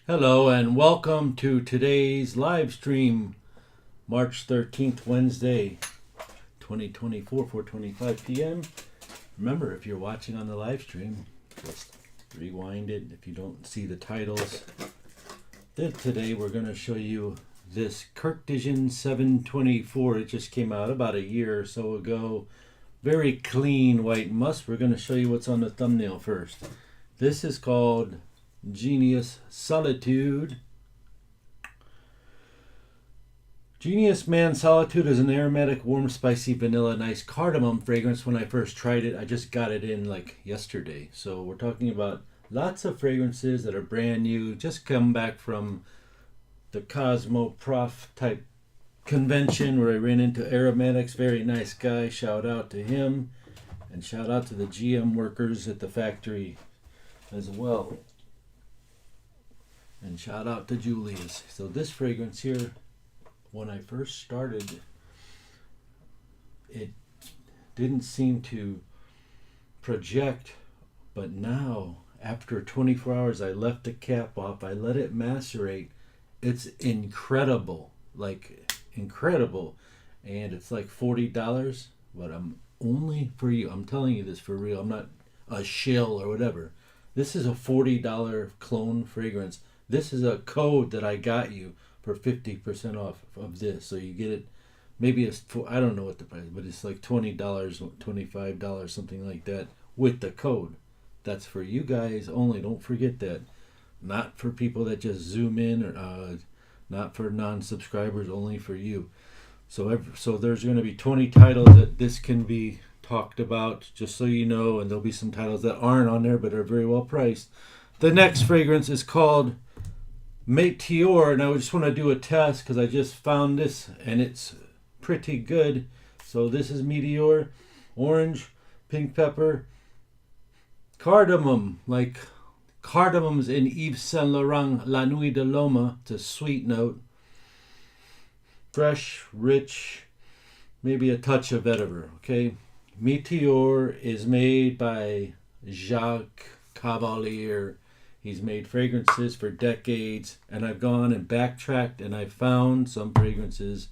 Hello and welcome to today's live stream, March 13th, Wednesday, 2024, 4:25 p.m. Remember, if you're watching on the live stream, just rewind it if you don't see the titles. Then today we're going to show you this Kirkdision 724. It just came out about a year or so ago. Very clean white musk. We're going to show you what's on the thumbnail first. This is called Genius Solitude. Genius Man Solitude is an aromatic, warm, spicy, vanilla, nice cardamom fragrance. When I first tried it, I just got it in like yesterday. So we're talking about lots of fragrances that are brand new, just come back from the Cosmo Prof type convention where I ran into aromatics. Very nice guy. Shout out to him. And shout out to the GM workers at the factory as well. And shout out to Julius. So this fragrance here, when I first started, it didn't seem to project, but now after 24 hours I left the cap off, I let it macerate. It's incredible, like incredible. And it's like $40, but I'm only for you. I'm telling you this for real. I'm not a shill or whatever. This is a $40 clone fragrance. This is a code that I got you for 50% off of this. So you get it, maybe it's, I don't know what the price is, but it's like $20, $25, something like that with the code. That's for you guys only. Don't forget that. Not for people that just zoom in, or not for non-subscribers, only for you. So there's going to be 20 titles that this can be talked about, just so you know, and there'll be some titles that aren't on there but are very well priced. The next fragrance is called Meteor, and I just want to do a test because I just found this and it's pretty good. So this is Meteor, orange, pink pepper, cardamom, like cardamoms in Yves Saint Laurent La Nuit de l'Homme. It's a sweet note, fresh, rich, maybe a touch of vetiver. Okay, Meteor is made by Jacques Cavalier. He's made fragrances for decades, and I've gone and backtracked and I found some fragrances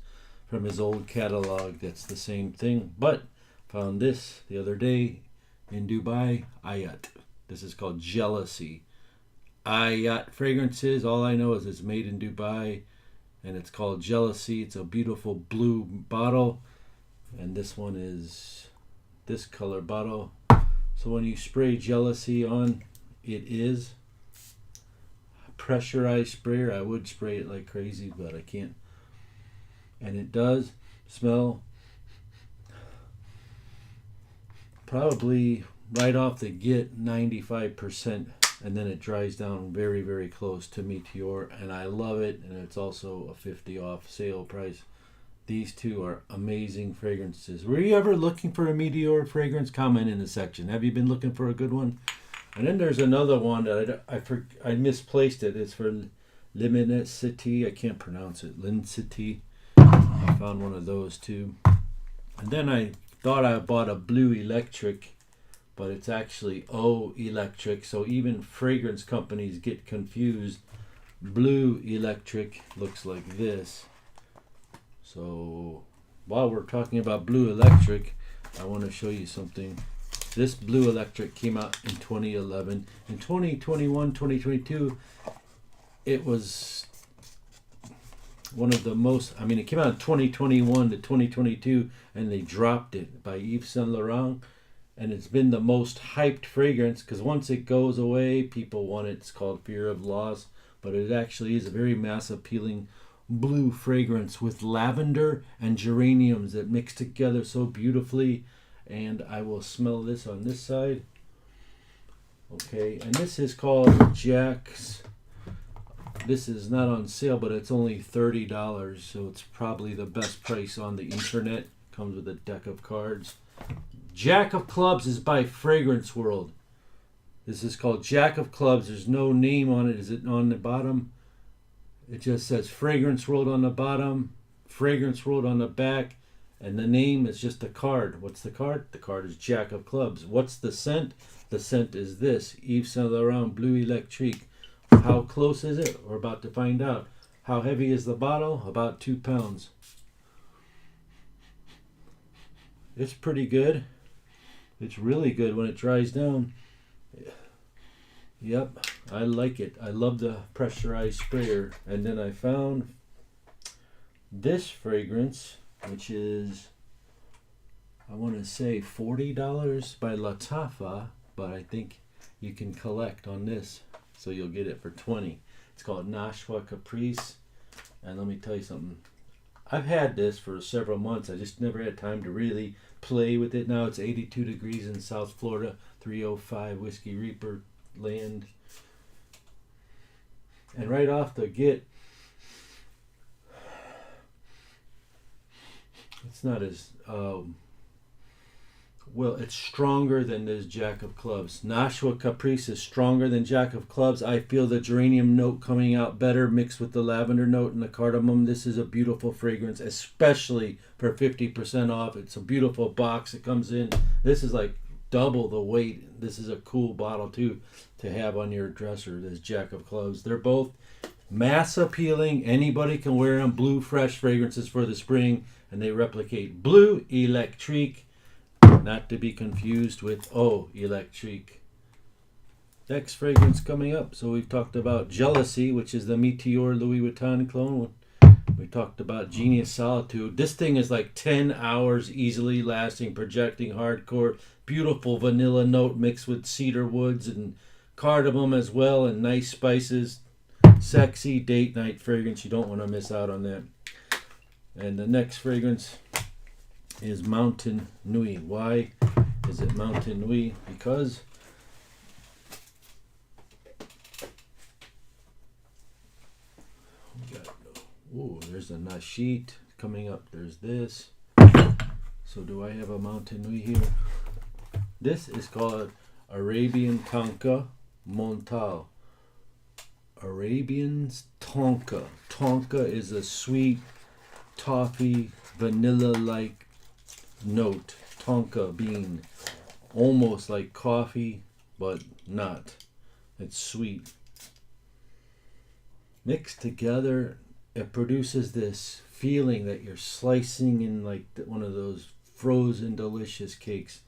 from his old catalog that's the same thing, but found this the other day in Dubai, Ayat. This is called Jealousy. Ayat fragrances, all I know is it's made in Dubai and it's called Jealousy. It's a beautiful blue bottle, and this one is this color bottle. So when you spray Jealousy on, it is pressurized sprayer. I would spray it like crazy, but I can't. And it does smell probably right off the get 95%, and then it dries down very, very close to Meteor, and I love it. And it's also a 50 off sale price. These two are amazing fragrances. Were you ever looking for a Meteor fragrance? Comment in the section. Have you been looking for a good one? And then there's another one that I misplaced it. It's for Luminosity. I can't pronounce it. Lincity. I found one of those too. And then I thought I bought a Blue Electric, but it's actually O Electric. So even fragrance companies get confused. Blue Electric looks like this. So while we're talking about Blue Electric, I want to show you something. This Blue Electric came out in 2011. In 2021, 2022, it was one of the most, it came out in 2021 to 2022, and they dropped it by Yves Saint Laurent. And it's been the most hyped fragrance because once it goes away, people want it. It's called Fear of Loss. But it actually is a very mass appealing blue fragrance with lavender and geraniums that mix together so beautifully. And I will smell this on this side. Okay, and this is called Jack's. This is not on sale, but it's only $30, so it's probably the best price on the internet. Comes with a deck of cards. Jack of Clubs is by Fragrance World. This is called Jack of Clubs. There's no name on it. Is it on the bottom? It just says Fragrance World on the bottom, Fragrance World on the back, and the name is just a card. What's the card? The card is Jack of Clubs. What's the scent? The scent is this, Yves Saint Laurent Blue Electrique. How close is it? We're about to find out. How heavy is the bottle? About 2 pounds. It's pretty good. It's really good when it dries down. Yep, I like it. I love the pressurized sprayer. And then I found this fragrance, which is, I want to say $40 by Lattafa, but I think you can collect on this, so you'll get it for $20. It's called Nashua Caprice. And let me tell you something. I've had this for several months. I just never had time to really play with it. Now it's 82 degrees in South Florida, 305 Whiskey Reaper land. And right off the get, it's not as well, it's stronger than this Jack of Clubs. Nashua Caprice is stronger than Jack of Clubs. I feel the geranium note coming out better mixed with the lavender note and the cardamom. This is a beautiful fragrance, especially for 50% off. It's a beautiful box. It comes in. This is like double the weight. This is a cool bottle too to have on your dresser, this Jack of Clubs. They're both mass appealing. Anybody can wear them. Blue Fresh fragrances for the spring, and they replicate Bleu Electrique. Not to be confused with Eau Electrique. Next fragrance coming up. So we've talked about Jealousy, which is the Meteor Louis Vuitton clone. We talked about Genius Solitude. This thing is like 10 hours easily lasting, projecting hardcore. Beautiful vanilla note mixed with cedar woods and cardamom as well, and nice spices. Sexy date night fragrance. You don't want to miss out on that. And the next fragrance is Mountain Nuit. Why is it Mountain Nuit? Because there's a Nashit coming up. There's this. So do I have a Mountain Nuit here? This is called Arabian Tonka Montal. Arabian's Tonka. Tonka is a sweet toffee vanilla-like note. Tonka bean, almost like coffee, but not. It's sweet. Mixed together, it produces this feeling that you're slicing in like one of those frozen delicious cakes.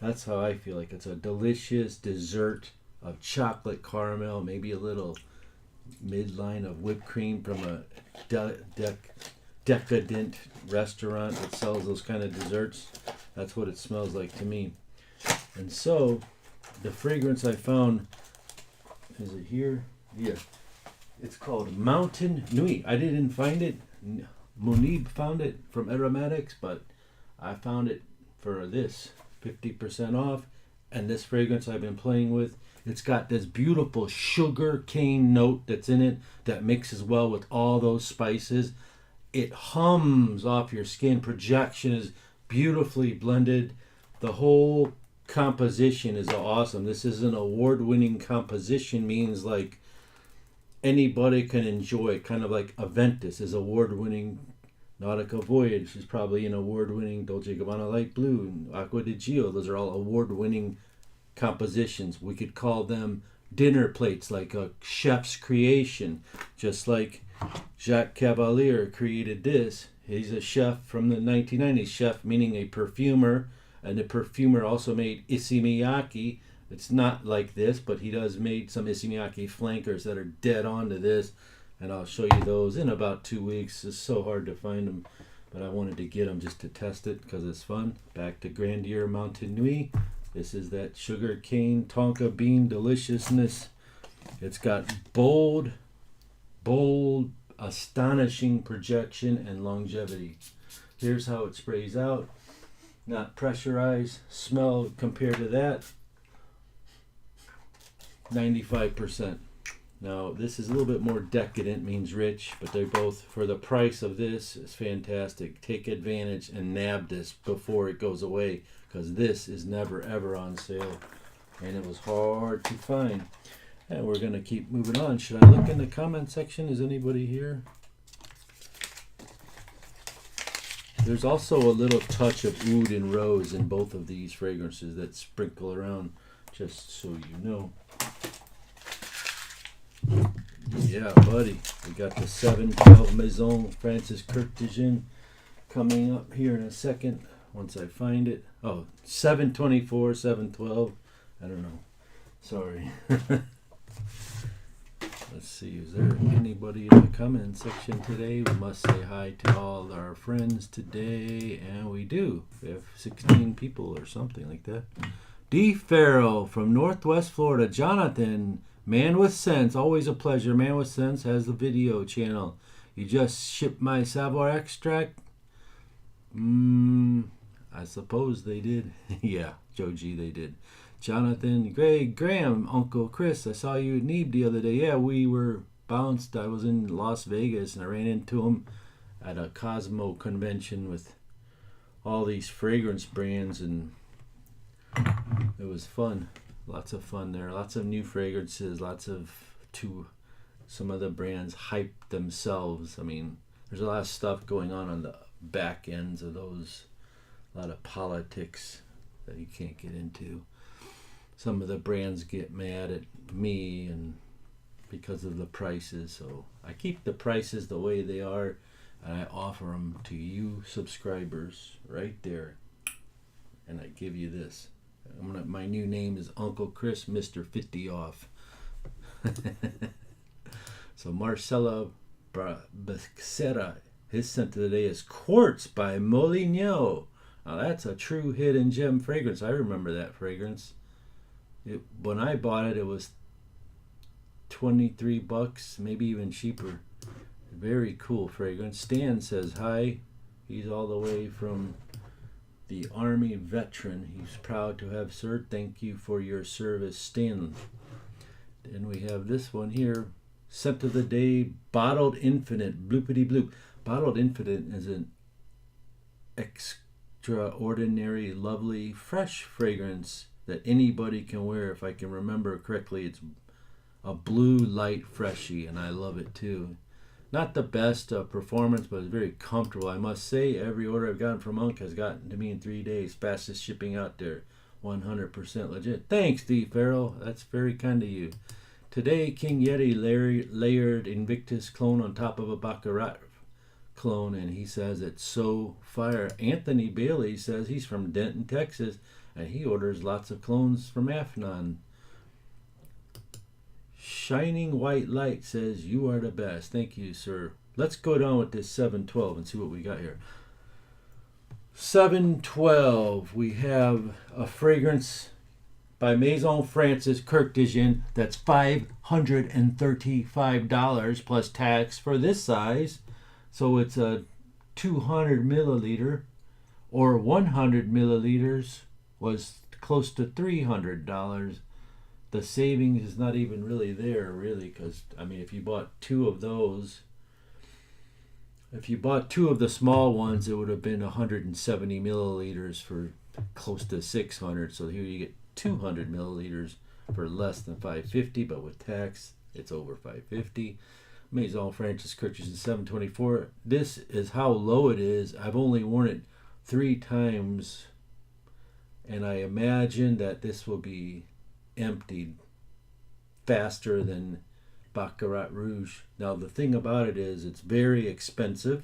That's how I feel. Like it's a delicious dessert of chocolate caramel, maybe a little midline of whipped cream from a decadent restaurant that sells those kind of desserts. That's what it smells like to me. And so the fragrance I found, is it here? Yeah. It's called Mountain Nuit. I didn't find it. Munib found it from Aromatics, but I found it for this 50% off. And this fragrance I've been playing with, it's got this beautiful sugar cane note that's in it that mixes well with all those spices. It hums off your skin. Projection is beautifully blended. The whole composition is awesome. This is an award-winning composition, means like anybody can enjoy it. Kind of like Aventus is award-winning. Nautica Voyage is probably an award-winning. Dolce & Gabbana Light Blue and Acqua di Gio. Those are all award-winning compositions. We could call them dinner plates, like a chef's creation. Just like Jacques Cavalier created this. He's a chef from the 1990s. Chef meaning a perfumer, and the perfumer also made issey miyake. It's not like this, but he does made some issey miyake flankers that are dead on to this, and I'll show you those in about 2 weeks. It's so hard to find them, but I wanted to get them just to test it because it's fun. Back to Grandier Mountain Nuit. This is that sugar cane tonka bean deliciousness. It's got bold, astonishing projection and longevity. Here's how it sprays out. Not pressurized. Smell compared to that, 95%. Now this is a little bit more decadent, means rich, but they're both, for the price of this, is fantastic. Take advantage and nab this before it goes away, because this is never ever on sale, and it was hard to find. And we're going to keep moving on. Should I look in the comment section? Is anybody here? There's also a little touch of oud and rose in both of these fragrances that sprinkle around, just so you know. Yeah, buddy. We got the 712 Maison Francis Curtigian coming up here in a second. Once I find it. Oh, 724, 712. I don't know. Sorry. Let's see. Is there anybody in the comment section today? We must say hi to all our friends today. And we do. We have 16 people or something like that. D. Farrell from Northwest Florida. Jonathan. Man with Sense, always a pleasure. Man with Sense has the video channel. You just shipped my Savoir extract? I suppose they did. Yeah, Joe G, they did. Jonathan, Greg, Graham, Uncle Chris, I saw you at Neeb the other day. Yeah, we were bounced. I was in Las Vegas and I ran into him at a Cosmo convention with all these fragrance brands, and it was fun. Lots of fun there. Lots of new fragrances. Some of the brands hype themselves. I mean, there's a lot of stuff going on the back ends of those. A lot of politics that you can't get into. Some of the brands get mad at me and because of the prices. So I keep the prices the way they are, and I offer them to you subscribers right there. And I give you this. My new name is Uncle Chris, Mr. 50 off. So Marcella Becerra, his scent of the day is Quartz by Moligno. Now that's a true hidden gem fragrance. I remember that fragrance. When I bought it, it was $23, maybe even cheaper. Very cool fragrance. Stan says hi. He's all the way from the Army veteran. He's proud to have served. Thank you for your service, Stan. Then we have this one here. Scent of the day, Bottled Infinite. Bloopity bloop. Bottled Infinite is an extraordinary, lovely, fresh fragrance that anybody can wear. If I can remember correctly, it's a blue light freshie, and I love it too. Not the best performance, but it's very comfortable. I must say, every order I've gotten from Monk has gotten to me in 3 days. Fastest shipping out there. 100% legit. Thanks, D. Farrell. That's very kind of you. Today, King Yeti layered Invictus clone on top of a Baccarat clone, and he says it's so fire. Anthony Bailey says he's from Denton, Texas, and he orders lots of clones from Afnan. Shining White Light says, you are the best. Thank you, sir. Let's go down with this 712 and see what we got here. 712, we have a fragrance by Maison Francis Curtigian that's $535 plus tax for this size. So it's a 200 milliliter, or 100 milliliters was close to $300. The savings is not even really there, really, because, I mean, if you bought two of those, if you bought two of the small ones, it would have been 170 milliliters for close to 600. So here you get 200 milliliters for less than $550, but with tax, it's over $550. Maison Francis Curtigian 724. This is how low it is. I've only worn it 3 times, and I imagine that this will be emptied faster than Baccarat Rouge. Now the thing about it is it's very expensive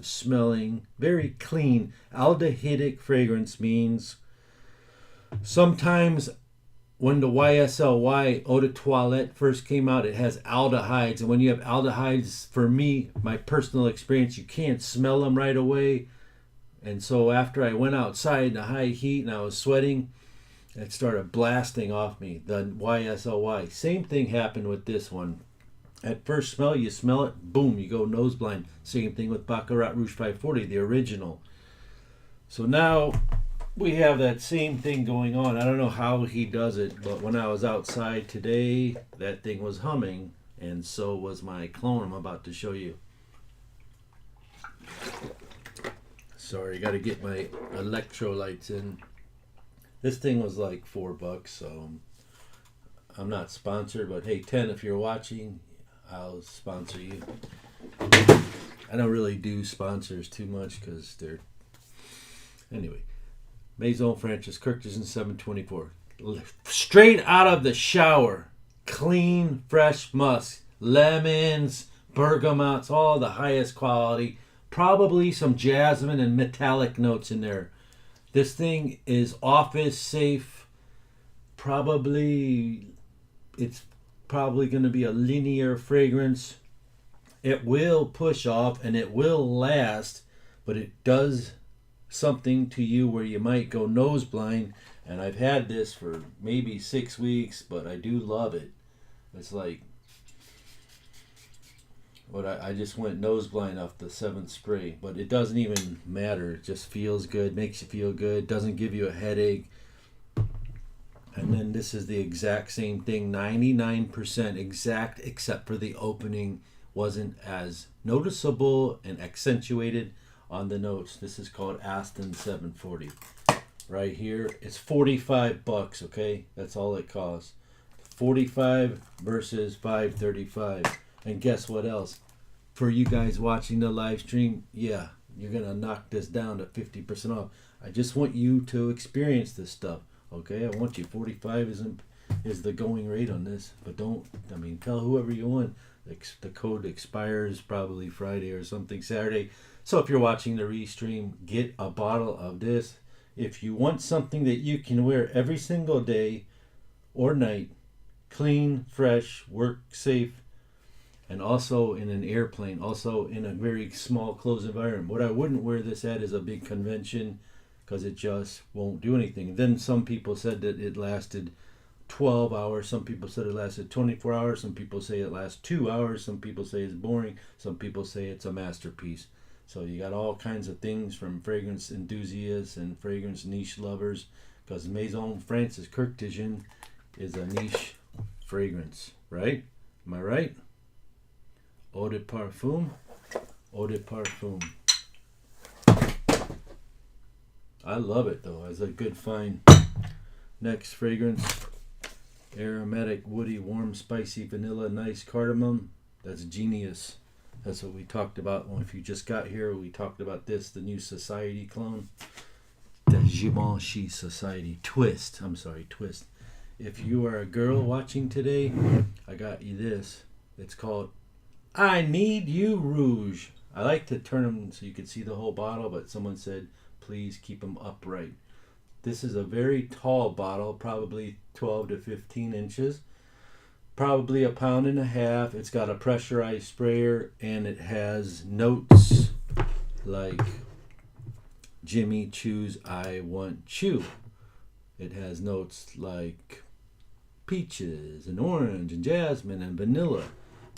smelling, very clean. Aldehydic fragrance means sometimes when the YSL Eau de Toilette first came out, it has aldehydes, and when you have aldehydes, for me, my personal experience, you can't smell them right away. And so after I went outside in the high heat and I was sweating, it started blasting off me, the YSLY. Same thing happened with this one. At first smell, you smell it, boom, you go nose blind. Same thing with Baccarat Rouge 540, the original. So now we have that same thing going on. I don't know how he does it, but when I was outside today, that thing was humming, and so was my clone I'm about to show you. Sorry, got to get my electrolytes in. This thing was like $4, so I'm not sponsored, but hey, 10 if you're watching, I'll sponsor you. I don't really do sponsors too much because they're... Anyway, Maison Francis Curtigian 724. Straight out of the shower. Clean, fresh musk. lemons, bergamots, all the highest quality. Probably some jasmine and metallic notes in there. This thing is office safe. It's probably going to be a linear fragrance. It will push off and it will last, but it does something to you where you might go nose blind. And I've had this for maybe 6 weeks, but I do love it. It's like I just went nose blind off the 7th spray, but it doesn't even matter. It just feels good, makes you feel good, doesn't give you a headache. And then this is the exact same thing, 99% exact, except for the opening wasn't as noticeable and accentuated on the notes. This is called Aston 740. Right here, it's $45, okay? That's all it costs. 45 versus 535. And guess what else? For you guys watching the live stream, yeah, you're going to knock this down to 50% off. I just want you to experience this stuff, okay? I want you. 45 is the going rate on this. But tell whoever you want. The code expires probably Friday or something, Saturday. So if you're watching the restream, get a bottle of this. If you want something that you can wear every single day or night, clean, fresh, work safe, and also in an airplane, also in a very small closed environment. What I wouldn't wear this at is a big convention because it just won't do anything. Then some people said that it lasted 12 hours. Some people said it lasted 24 hours. Some people say it lasts 2 hours. Some people say it's boring. Some people say it's a masterpiece. So you got all kinds of things from fragrance enthusiasts and fragrance niche lovers, because Maison Francis Kurkdjian is a niche fragrance, right? Am I right? Eau de parfum. Eau de parfum. I love it though. It's a good find. Next fragrance. Aromatic, woody, warm, spicy, vanilla, nice cardamom. That's genius. That's what we talked about. Well, if you just got here, we talked about this, the new Society clone. The Givenchy Society. Twist. If you are a girl watching today, I got you this. It's called I Need You Rouge. I like to turn them so you can see the whole bottle, but someone said, please keep them upright. This is a very tall bottle, probably 12 to 15 inches. Probably 1.5 pounds. It's got a pressurized sprayer, and it has notes like Jimmy Choo's I Want Chew. It has notes like peaches and orange and jasmine and vanilla.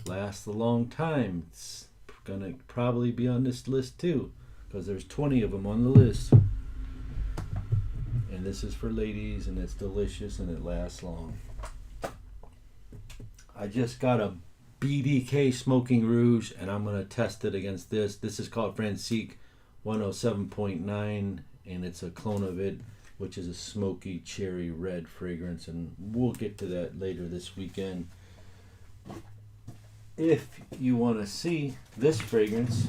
Lasts a long time. It's gonna probably be on this list too, because there's 20 of them on the list. And this is for ladies, and it's delicious, and it lasts long. I just got a BDK Smoking Rouge, and I'm going to test it against this. This is called Francique 107.9, and it's a clone of it, which is a smoky cherry red fragrance, and we'll get to that later this weekend. If you want to see this fragrance,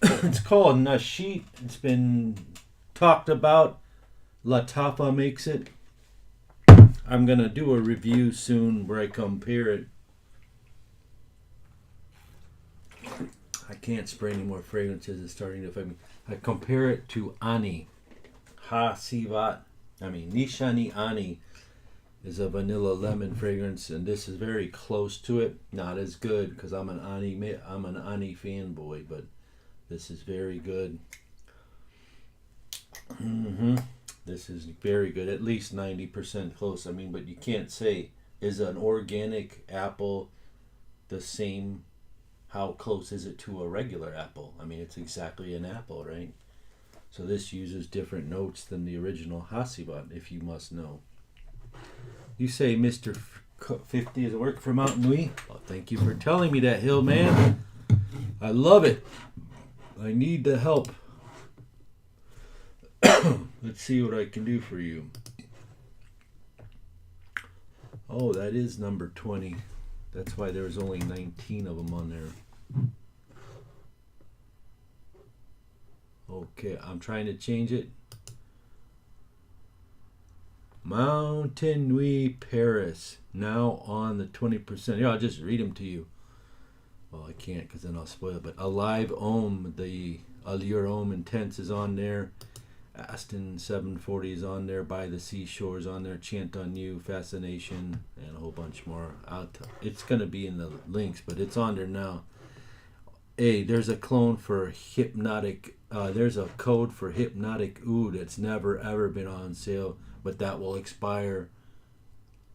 it's called Nashit. It's been talked about. Latafa makes it. I'm going to do a review soon where I compare it. I can't spray any more fragrances. It's starting to affect me. I compare it to Ani. Nishani Ani is a vanilla lemon fragrance, and this is very close to it. Not as good because I'm an Ani fanboy, but this is very good. This is very good, at least 90% close. But you can't say, is an organic apple the same? How close is it to a regular apple? It's exactly an apple, right? So this uses different notes than the original Hasibat, if you must know. You say Mr. 50 is a work for Mountain Nui? Well, thank you for telling me that, Hill Man. I love it. I need the help. Let's see what I can do for you. Oh, that is number 20. That's why there was only 19 of them on there. Okay, I'm trying to change it. Mountain Nuit Paris. Now on the 20%. Yeah, I'll just read them to you. Well, I can't because then I'll spoil it. But Alive Homme, the Allure Homme Intense is on there. Aston 740 is on there. By the Seashore is on there. Chant on You, Fascination, and a whole bunch more. It's going to be in the links, but it's on there now. Hey, there's a clone for hypnotic. There's a code for hypnotic oud that's never ever been on sale, but that will expire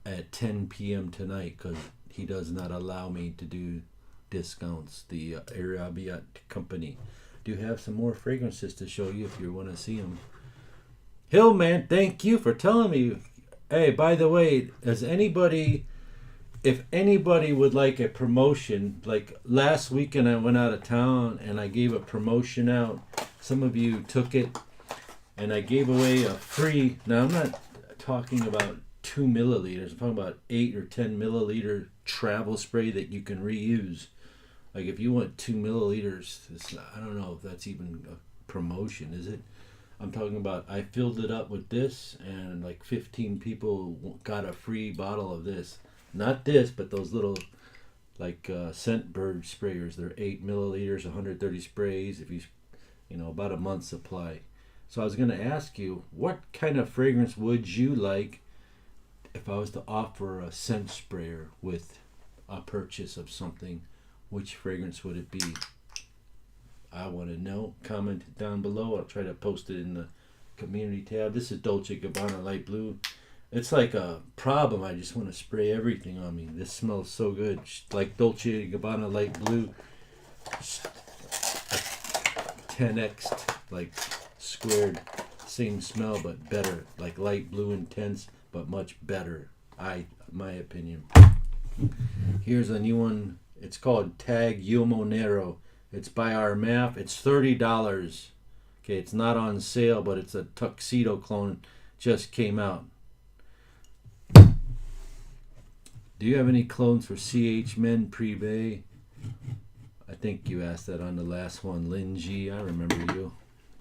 at 10 p.m. tonight because he does not allow me to do discounts. The Arabiat company. Do have some more fragrances to show you if you want to see them. Hillman, thank you for telling me. Hey, by the way, if anybody would like a promotion, like last weekend I went out of town and I gave a promotion out. Some of you took it and I gave away a free, now I'm not talking about 2 milliliters, I'm talking about 8 or 10 milliliter travel spray that you can reuse. Like if you want 2 milliliters, I don't know if that's even a promotion, is it? I'm talking about I filled it up with this and like 15 people got a free bottle of this. Not this, but those little like Scentbird sprayers. They're 8 milliliters, 130 sprays, if about a month's supply. So I was going to ask you, what kind of fragrance would you like if I was to offer a scent sprayer with a purchase of something? Which fragrance would it be? I want to know. Comment it down below. I'll try to post it in the community tab. This is Dolce & Gabbana Light Blue. It's like a problem. I just want to spray everything on me. This smells so good. Like Dolce & Gabbana Light Blue. 10x, like squared. Same smell, but better. Like light blue intense, but much better. My opinion. Here's a new one. It's called Tag Yomo Nero. It's by Armaf. It's $30. Okay, it's not on sale, but it's a tuxedo clone. Just came out. Do you have any clones for CH Men Privé? I think you asked that on the last one. Lin G, I remember you.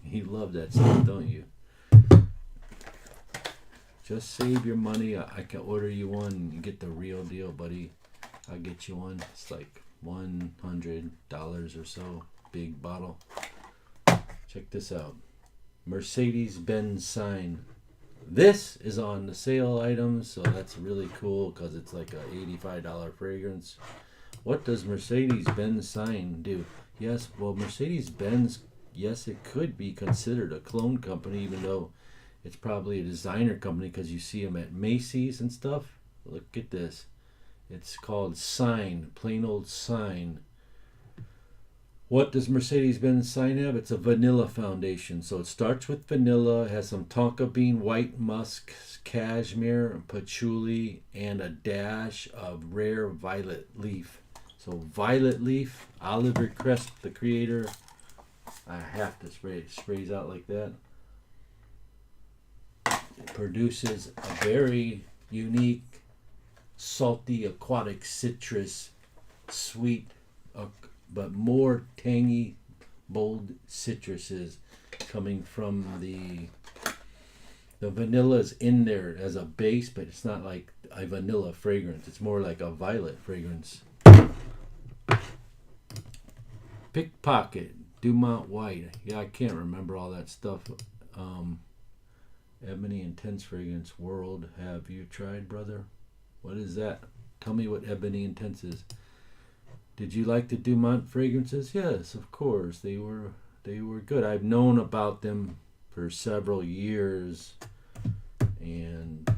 You love that stuff, don't you? Just save your money. I can order you one and you get the real deal, buddy. I'll get you one. It's like $100 or so. Big bottle. Check this out. Mercedes-Benz sign. This is on the sale items, so that's really cool because it's like a $85 fragrance. What does Mercedes-Benz sign do? Yes, well, Mercedes-Benz, yes, it could be considered a clone company, even though it's probably a designer company because you see them at Macy's and stuff. Look at this. It's called Sign, plain old Sign. What does Mercedes-Benz Sign have? It's a vanilla foundation. So it starts with vanilla, it has some tonka bean, white musk, cashmere, patchouli, and a dash of rare violet leaf. So violet leaf, Oliver Crest, the creator. I have to spray it. Sprays out like that. It produces a very unique, salty, aquatic citrus, sweet, but more tangy, bold citruses coming from the vanilla's in there as a base, but it's not like a vanilla fragrance. It's more like a violet fragrance. Pickpocket, Dumont White. Yeah, I can't remember all that stuff. Ebony Intense Fragrance World. Have you tried, brother? What is that? Tell me what Ebony Intense is. Did you like the Dumont fragrances? Yes, of course. They were good. I've known about them for several years, and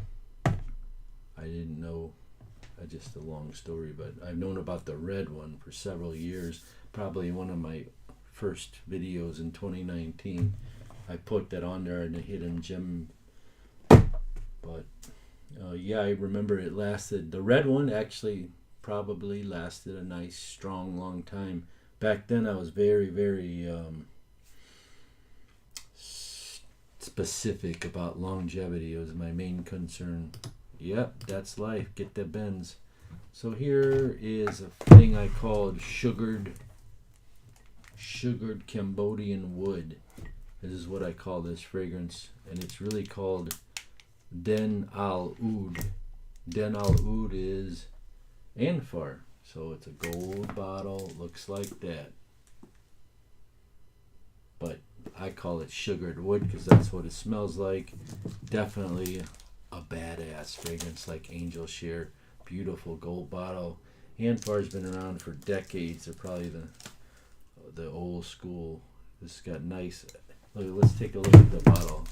I didn't know. Just a long story, but I've known about the red one for several years. Probably one of my first videos in 2019. I put that on there in a hidden gem. But yeah, I remember it lasted. The red one actually probably lasted a nice, strong, long time. Back then, I was very, very specific about longevity. It was my main concern. Yep, that's life. Get the Benz. So here is a thing I called sugared Cambodian wood. This is what I call this fragrance, and it's really called Den Al Oud. Den Al Oud is Anfar. So it's a gold bottle, looks like that. But I call it sugared wood because that's what it smells like. Definitely a badass fragrance like Angel Share. Beautiful gold bottle. Anfar's been around for decades. They're probably the old school. This has got nice. Look, let's take a look at the bottle.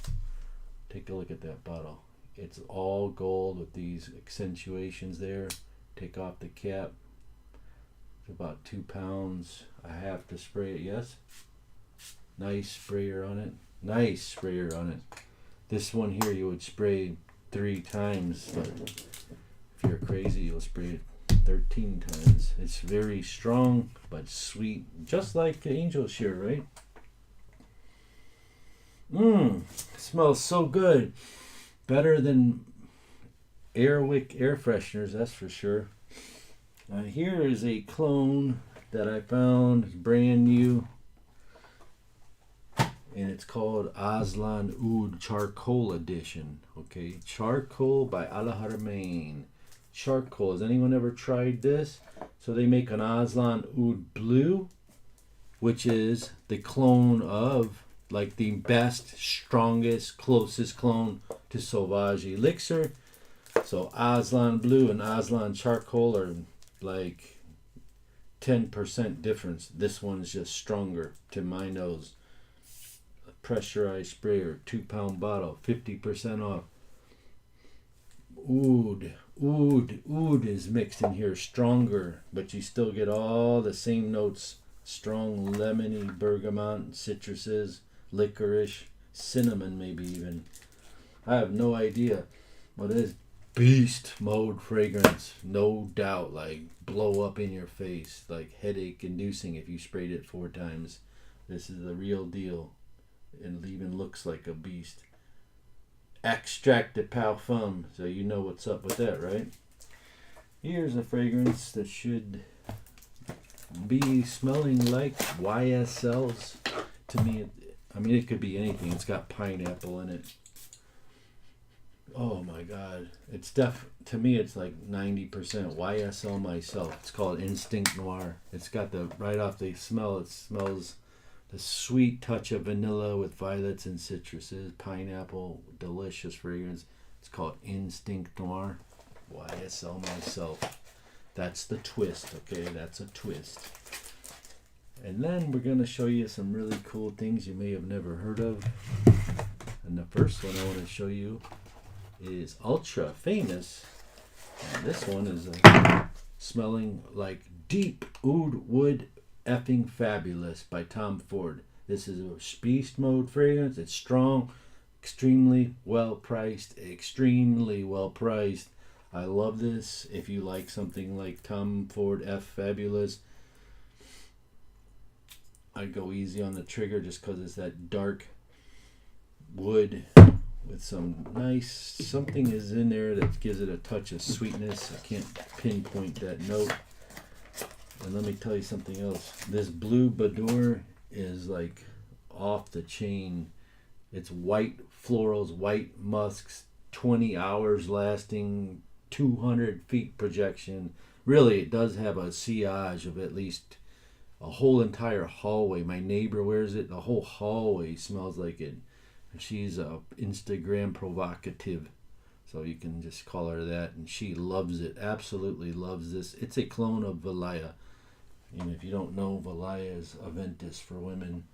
Take a look at that bottle. It's all gold with these accentuations there. Take off the cap. It's about 2 pounds. I have to spray it, yes? Nice sprayer on it. Nice sprayer on it. This one here you would spray 3 times, but if you're crazy, you'll spray it 13 times. It's very strong, but sweet, just like the Angel Share, right? Smells so good. Better than Airwick air fresheners, that's for sure. Here is a clone that I found, brand new. And it's called Aslan Oud Charcoal Edition. Okay, Charcoal by Al Haramain. Charcoal. Has anyone ever tried this? So they make an Aslan Oud Blue, which is the clone of, like, the best, strongest, closest clone to Sauvage Elixir. So Aslan Blue and Aslan Charcoal are like 10% difference. This one's just stronger to my nose. Pressurized sprayer, 2 pound bottle, 50% off. Oud is mixed in here, stronger, but you still get all the same notes. Strong lemony, bergamot, citruses, licorice, cinnamon maybe even. I have no idea, but it is beast mode fragrance, no doubt. Like blow up in your face, like headache inducing if you sprayed it 4 times. This is the real deal. And it even looks like a beast. Extract de Parfum, so you know what's up with that, right? Here's a fragrance that should be smelling like YSLs. To me, I mean, it could be anything. It's got pineapple in it. Oh my God. It's to me, it's like 90% YSL myself. It's called Instinct Noir. It's got right off the smell, it smells the sweet touch of vanilla with violets and citruses, pineapple, delicious fragrance. It's called Instinct Noir. YSL myself. That's the twist, okay? That's a twist. And then we're going to show you some really cool things you may have never heard of. And the first one I want to show you is ultra famous. And this one is smelling like deep oud wood effing fabulous by Tom Ford. This is a beast mode fragrance. It's strong, extremely well priced, extremely well priced. I love this. If you like something like Tom Ford F Fabulous, I'd go easy on the trigger just because it's that dark wood with some nice, something is in there that gives it a touch of sweetness. I can't pinpoint that note. And let me tell you something else. This Blue Boudoir is like off the chain. It's white florals, white musks, 20 hours lasting, 200 feet projection. Really, it does have a sillage of at least a whole entire hallway. My neighbor wears it. The whole hallway smells like it. She's a Instagram provocative, so you can just call her that. And she loves it. Absolutely loves this. It's a clone of Valaya. And if you don't know, Valaya is Aventus for women.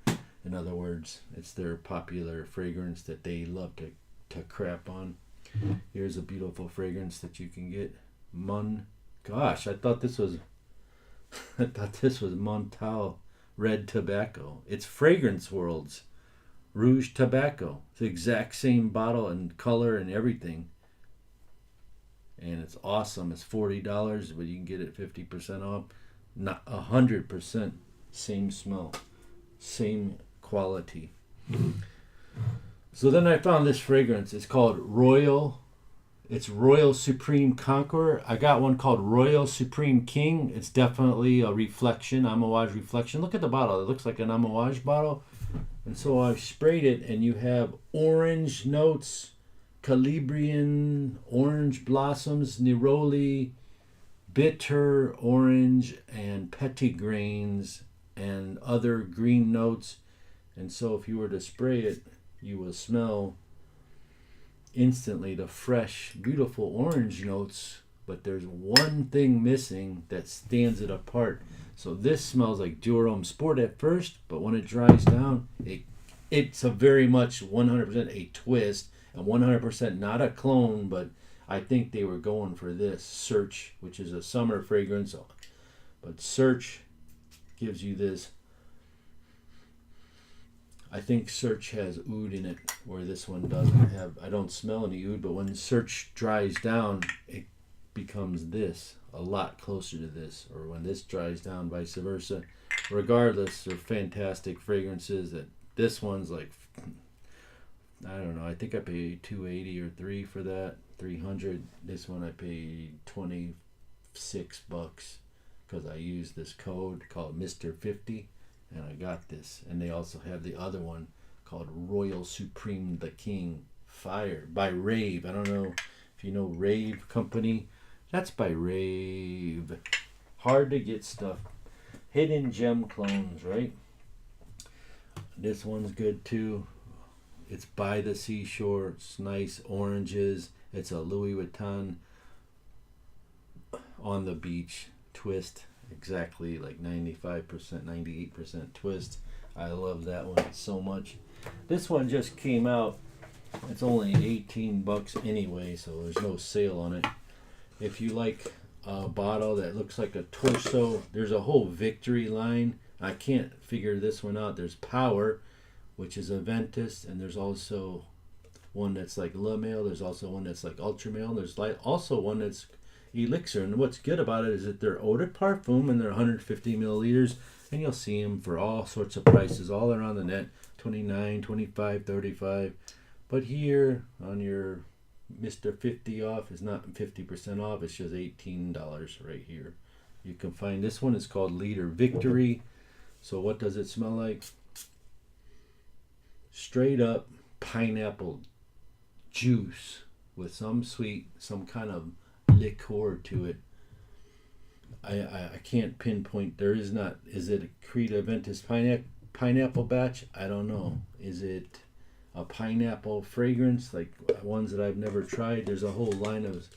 In other words, it's their popular fragrance that they love to crap on. Here's a beautiful fragrance that you can get. Gosh, I thought this was Montal Red Tobacco. It's Fragrance World's Rouge Tobacco. It's the exact same bottle and color and everything. And it's awesome. It's $40, but you can get it 50% off. Not 100% same smell, same quality. So then I found this fragrance. It's called Royal. It's Royal Supreme Conqueror. I got one called Royal Supreme King. It's definitely a reflection, Amouage reflection. Look at the bottle. It looks like an Amouage bottle. And so I sprayed it, and you have orange notes, Calabrian orange blossoms, neroli, bitter orange, and petitgrains, and other green notes. And so if you were to spray it, you will smell instantly the fresh, beautiful orange notes. But there's one thing missing that stands it apart. So this smells like Durham Sport at first, but when it dries down, it's a very much 100% a twist, and 100% not a clone, but I think they were going for this Search, which is a summer fragrance. But Search gives you this. I think Search has oud in it, where this one doesn't have. I don't smell any oud, but when Search dries down, it becomes this, a lot closer to this. Or when this dries down, vice versa. Regardless, they're fantastic fragrances. That this one's like, I don't know, I think I paid $280 or $3 for that. $300. This one I paid $26 because I used this code called Mr. 50, and I got this. And they also have the other one called Royal Supreme the King Fire by Rave. I don't know if you know Rave Company. That's by Rave. Hard to get stuff. Hidden gem clones, right? This one's good too. It's by the seashore. It's nice oranges. It's a Louis Vuitton on the beach twist. Exactly like 95%, 98% twist. I love that one so much. This one just came out. It's only $18 anyway, so there's no sale on it. If you like a bottle that looks like a torso, there's a whole Victory line. I can't figure this one out. There's Power, which is a Ventus, and there's also one that's like Le Male. There's also one that's like Ultra Male. There's like also one that's Elixir. And what's good about it is that they're eau de parfum, and they're 150 milliliters, and you'll see them for all sorts of prices all around the net, $29, $25, $35. But here on your Mr. 50 off is not 50% off. It's just $18 right here. You can find this one. Is called Leader Victory. So what does it smell like? Straight up pineapple juice with some sweet, some kind of liqueur to it. I can't pinpoint. There is not. Is it a Creta Ventus pineapple batch? I don't know. Is it a pineapple fragrance like ones that I've never tried? There's a whole line of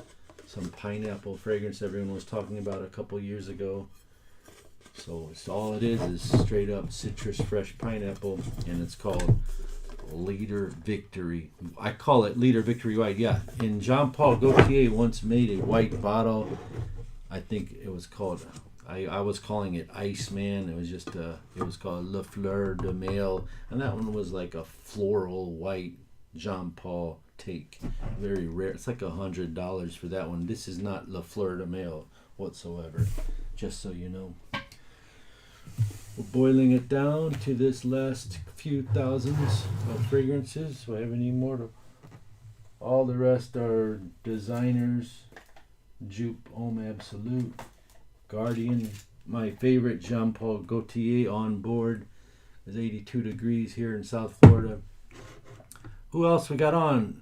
some pineapple fragrance everyone was talking about a couple years ago. So it's all it is straight up citrus fresh pineapple, and it's called Leader Victory. I call it Leader Victory White. Yeah, and Jean Paul Gaultier once made a white bottle. I think it was called, I was calling it Iceman. It was just it was called Le Fleur de Male, and that one was like a floral white Jean Paul take. Very rare. It's like $100 for that one. This is not Le Fleur de Male whatsoever, just so you know. We're boiling it down to this last few thousands of fragrances. Do I have any more? All the rest are designers. Jupe Homme Absolute, Guardian. My favorite, Jean Paul Gaultier On Board. It's 82 degrees here in South Florida. Who else we got on?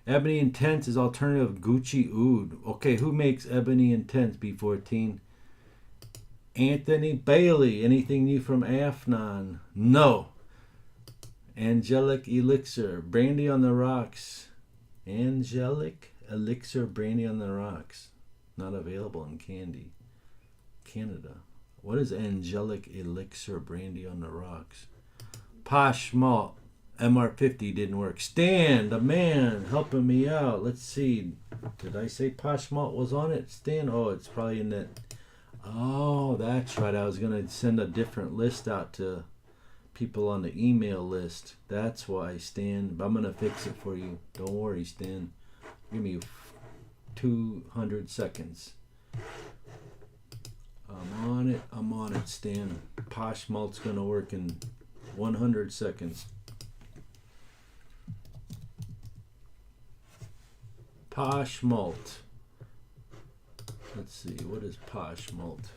Ebony Intense is alternative Gucci Oud. Okay, who makes Ebony Intense, B14? Anthony Bailey. Anything new from Afnan? No. Angelic Elixir. Brandy on the Rocks. Angelic Elixir Brandy on the Rocks. Not available in Canada. What is Angelic Elixir Brandy on the Rocks? Posh Malt. MR50 didn't work. Stan, the man, helping me out. Let's see. Did I say Posh Malt was on it? Stan? Oh, it's probably in that. Oh, that's right. I was going to send a different list out to people on the email list. That's why, Stan. But I'm going to fix it for you. Don't worry, Stan. Give me 200 seconds. I'm on it, Stan. Posh Malt's going to work in 100 seconds. Posh Malt. Let's see, what is Posh Malt?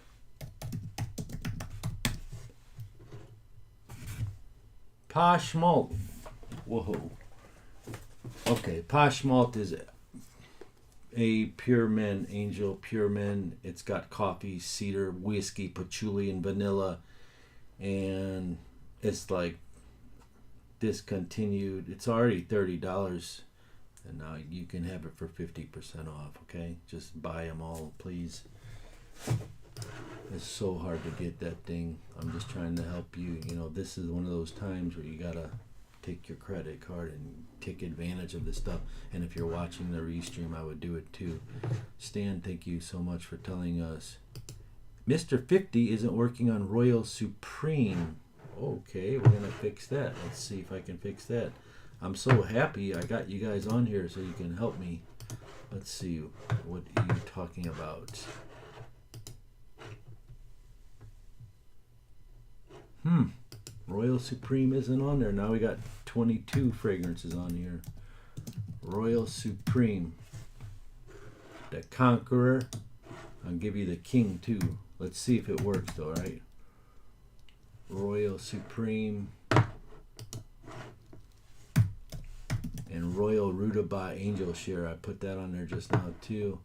Posh Malt. Whoa. Okay, Posh malt is a pure men, angel pure men. It's got coffee, cedar, whiskey, patchouli, and vanilla, and it's like discontinued. It's already $30, and now you can have it for 50% off. Okay, just buy them all, please. It's so hard to get that thing. I'm just trying to help you. You know, this is one of those times where you gotta take your credit card and take advantage of this stuff. And if you're watching the restream, I would do it too. Stan, thank you so much for telling us. Mr. 50 isn't working on Royal Supreme. Okay, we're gonna fix that. Let's see if I can fix that. I'm so happy I got you guys on here so you can help me. Let's see, what are you talking about? Royal Supreme isn't on there. Now we got 22 fragrances on here. Royal Supreme. The Conqueror. I'll give you the King too. Let's see if it works though, right? Royal Supreme. And Royal Rutabaga Angel Share. I put that on there just now too.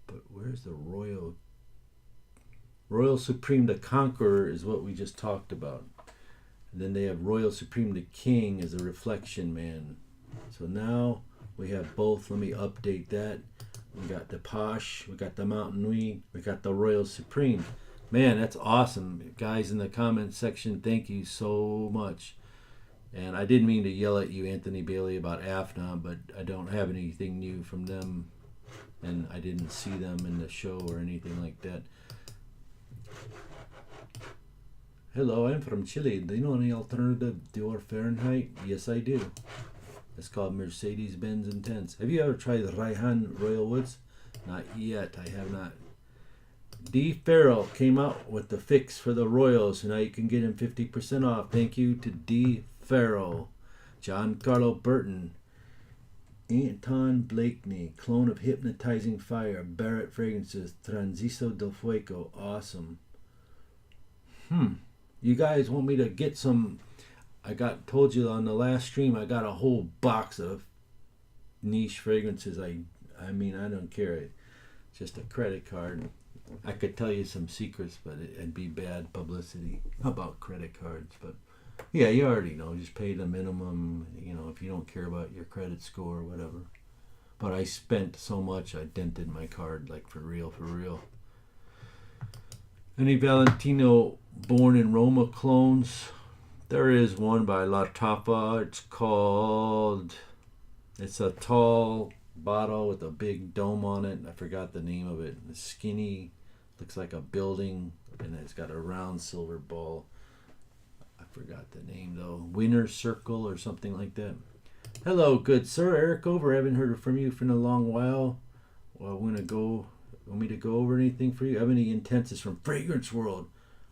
But where's the Royal Supreme the Conqueror is what we just talked about. And then they have Royal Supreme the King as a reflection man. So now we have both. Let me update that. We got the Posh, we got the Mountain Wheat, we got the Royal Supreme. Man, that's awesome. Guys in the comment section, thank you so much. And I didn't mean to yell at you, Anthony Bailey, about AFNA, but I don't have anything new from them. And I didn't see them in the show or anything like that. Hello, I'm from Chile. Do you know any alternative Dior Fahrenheit? Yes, I do. It's called Mercedes-Benz Intense. Have you ever tried Raihan Royal Woods? Not yet. I have not. D. Farrell came out with the fix for the Royals, so now you can get him 50% off. Thank you to D. Farrell. John Carlo Burton. Anton Blakeney. Clone of Hypnotizing Fire. Barrett Fragrances. Transiso del Fuego. Awesome. You guys want me to get some... told you on the last stream, I got a whole box of niche fragrances. I mean, I don't care. It's just a credit card. I could tell you some secrets, but it'd be bad publicity about credit cards. But yeah, you already know. Just pay the minimum, you know, if you don't care about your credit score or whatever. But I spent so much, I dented my card, like for real, for real. Any Valentino Born in Roma clones? There is one by La Tapa. It's a tall bottle with a big dome on it. I forgot the name of it. It's skinny, looks like a building, and it's got a round silver ball. I forgot the name though. Winner Circle or something like that. Hello, good sir. Eric over. I haven't heard from you for a long while. Well, want me to go over anything for you? I have any intenses from Fragrance World.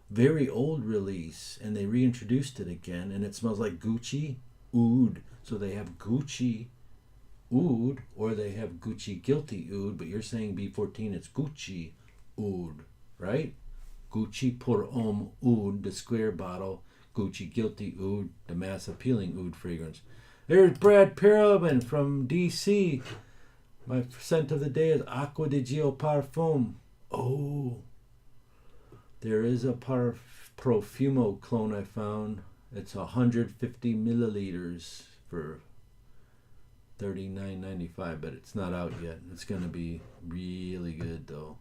Very old release, and they reintroduced it again, and it smells like Gucci Oud. So they have Gucci Oud, or they have Gucci Guilty Oud, but you're saying B14, it's Gucci Oud, right? Gucci Pour Homme Oud, the square bottle. Gucci Guilty Oud, the mass appealing Oud fragrance. There's Brad Perelman from DC. My scent of the day is Acqua di Gio Parfum. Oh, there is a Profumo clone I found. It's 150 milliliters for $39.95, but it's not out yet. It's going to be really good though.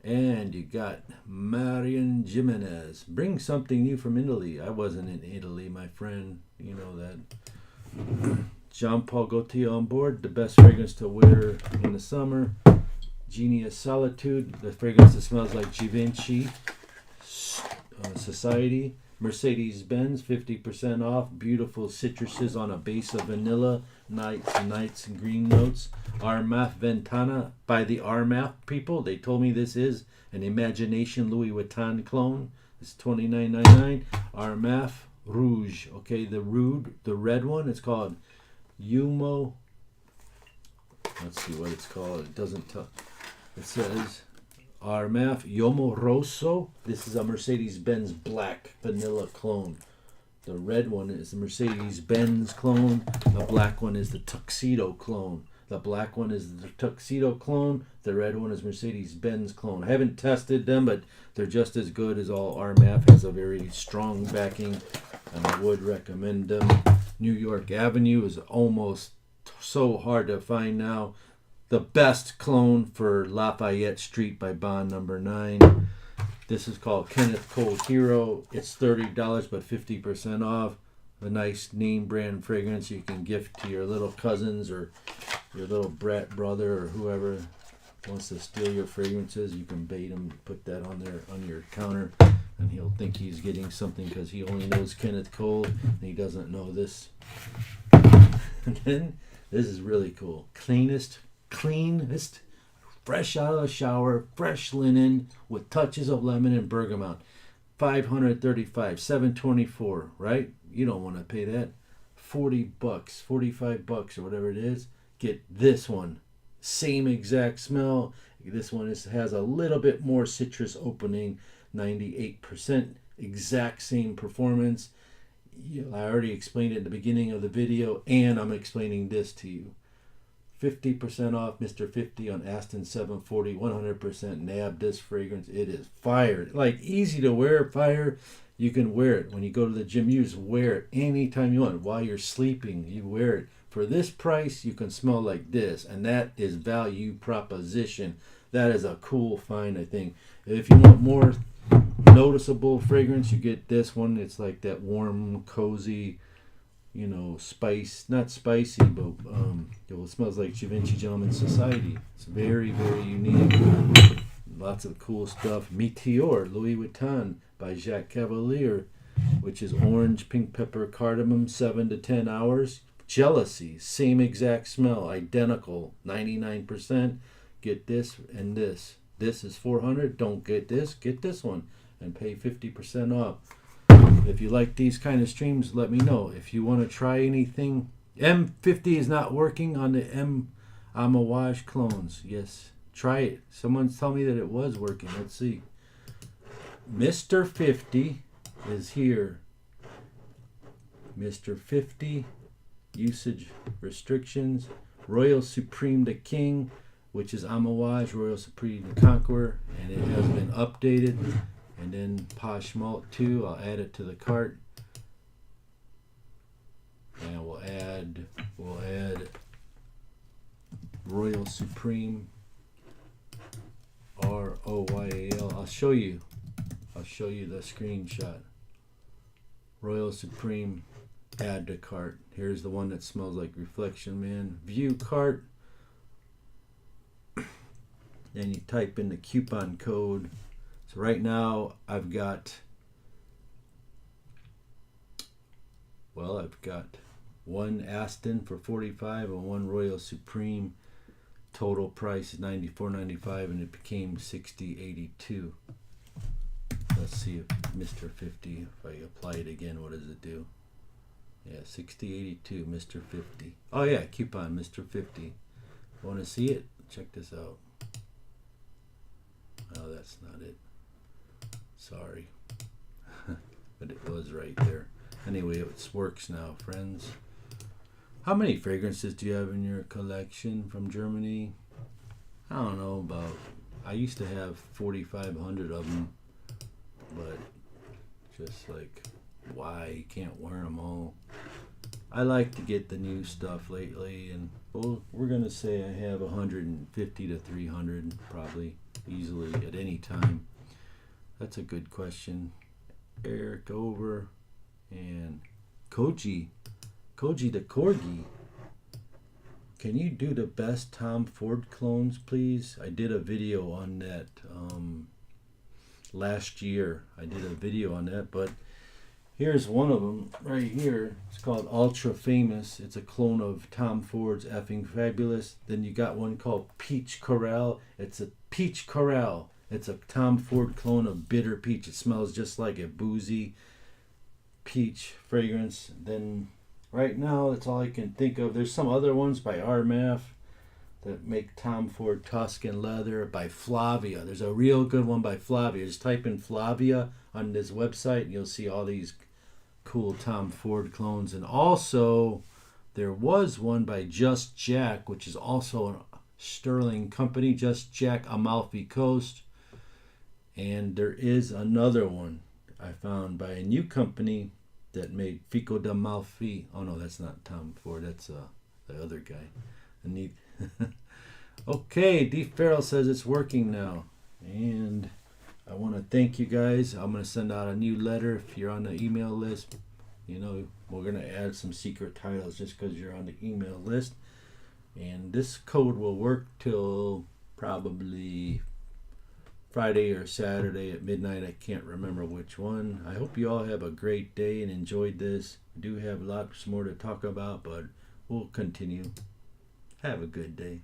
And you got Marian Jimenez. Bring something new from Italy. I wasn't in Italy, my friend. You know that. Jean-Paul Gaultier on board. The best fragrance to wear in the summer. Genius Solitude, the fragrance that smells like Givenchy Society. Mercedes-Benz, 50% off. Beautiful citruses on a base of vanilla, nights and green notes. Armaf Ventana by the Armaf people. They told me this is an Imagination Louis Vuitton clone. It's $29.99. Armaf Rouge. Okay, the red one. It's called Yumo. Let's see what it's called. It doesn't tell. It says Armaf Yomo Rosso. This is a Mercedes-Benz black vanilla clone. The red one is the Mercedes-Benz clone. The black one is the Tuxedo clone. The black one is the Tuxedo clone. The red one is Mercedes-Benz clone. I haven't tested them, but they're just as good as all. RMAF has a very strong backing, and I would recommend them. New York Avenue is almost so hard to find now. The best clone for Lafayette Street by Bond Number 9. This is called Kenneth Cole Hero. It's $30, but 50% off. A nice name brand fragrance you can gift to your little cousins or your little brat brother or whoever wants to steal your fragrances. You can bait him, put that on your counter, and he'll think he's getting something because he only knows Kenneth Cole and he doesn't know this. And then this is really cool. Cleanest, fresh out of the shower, fresh linen with touches of lemon and bergamot. $535, $724, right? You don't want to pay that. $40, $45 or whatever it is. Get this one. Same exact smell. This one has a little bit more citrus opening, 98%. Exact same performance. I already explained it at the beginning of the video, and I'm explaining this to you. 50% off Mr. 50 on Aston 740, 100% nab this fragrance. It is fire. Like, easy to wear, fire. You can wear it when you go to the gym. You just wear it anytime you want. While you're sleeping, you wear it. For this price, you can smell like this, and that is value proposition. That is a cool find, I think. If you want more noticeable fragrance, you get this one. It's like that warm, cozy, spice, not spicy, but it smells like Givenchy Gentleman Society. It's very, very unique. Lots of cool stuff. Meteor, Louis Vuitton by Jacques Cavalier, which is orange, pink pepper, cardamom, 7 to 10 hours. Jealousy, same exact smell, identical, 99%. Get this and this. This is $400. Don't get this one, and pay 50% off. If you like these kind of streams, let me know. If you want to try anything, M50 is not working on the Mayon clones. Yes, try it. Someone tell me that it was working. Let's see. Mr. 50 is here. Mr. 50, usage restrictions. Royal Supreme the King, which is Amouage, Royal Supreme the Conqueror, and it has been updated. And then Posh Malt 2, I'll add it to the cart. And we'll add Royal Supreme Royal. I'll show you the screenshot. Royal Supreme, add to cart. Here's the one that smells like Reflection Man. View cart. Then you type in the coupon code. So right now I've got one Aston for $45 and one Royal Supreme. Total price is $94.95 and it became $60.82. Let's see if Mr. 50, if I apply it again, what does it do? Yeah, $60.82, Mr. 50. Oh yeah, coupon, Mr. 50. Want to see it? Check this out. Oh, that's not it. Sorry. But it was right there. Anyway, it works now, friends. How many fragrances do you have in your collection from Germany? I don't know, I used to have 4,500 of them, but just like, why? You can't wear them all. I like to get the new stuff lately, and we're going to say I have 150 to 300 probably easily at any time. That's a good question. Eric over and Koji the Corgi. Can you do the best Tom Ford clones, please? I did a video on that last year. I did a video on that, but here's one of them right here. It's called Ultra Famous. It's a clone of Tom Ford's Effing Fabulous. Then you got one called Peach Corral. It's a Peach Corral. It's a Tom Ford clone of Bitter Peach. It smells just like a boozy peach fragrance. Then right now, that's all I can think of. There's some other ones by RMAF that make Tom Ford Tuscan leather, by Flavia. There's a real good one by Flavia. Just type in Flavia on this website and you'll see all these cool Tom Ford clones. And also, there was one by Just Jack, which is also a sterling company, Just Jack Amalfi Coast. And there is another one I found by a new company that made Fico d'Amalfi. Oh no, that's not Tom Ford. That's the other guy. Okay, D Farrell says it's working now, and I want to thank you guys. I'm going to send out a new letter if you're on the email list. You know, we're going to add some secret titles just because you're on the email list. And this code will work till probably Friday or Saturday at midnight. I can't remember which one. I hope you all have a great day and enjoyed this. We do have lots more to talk about, but we'll continue. Have a good day.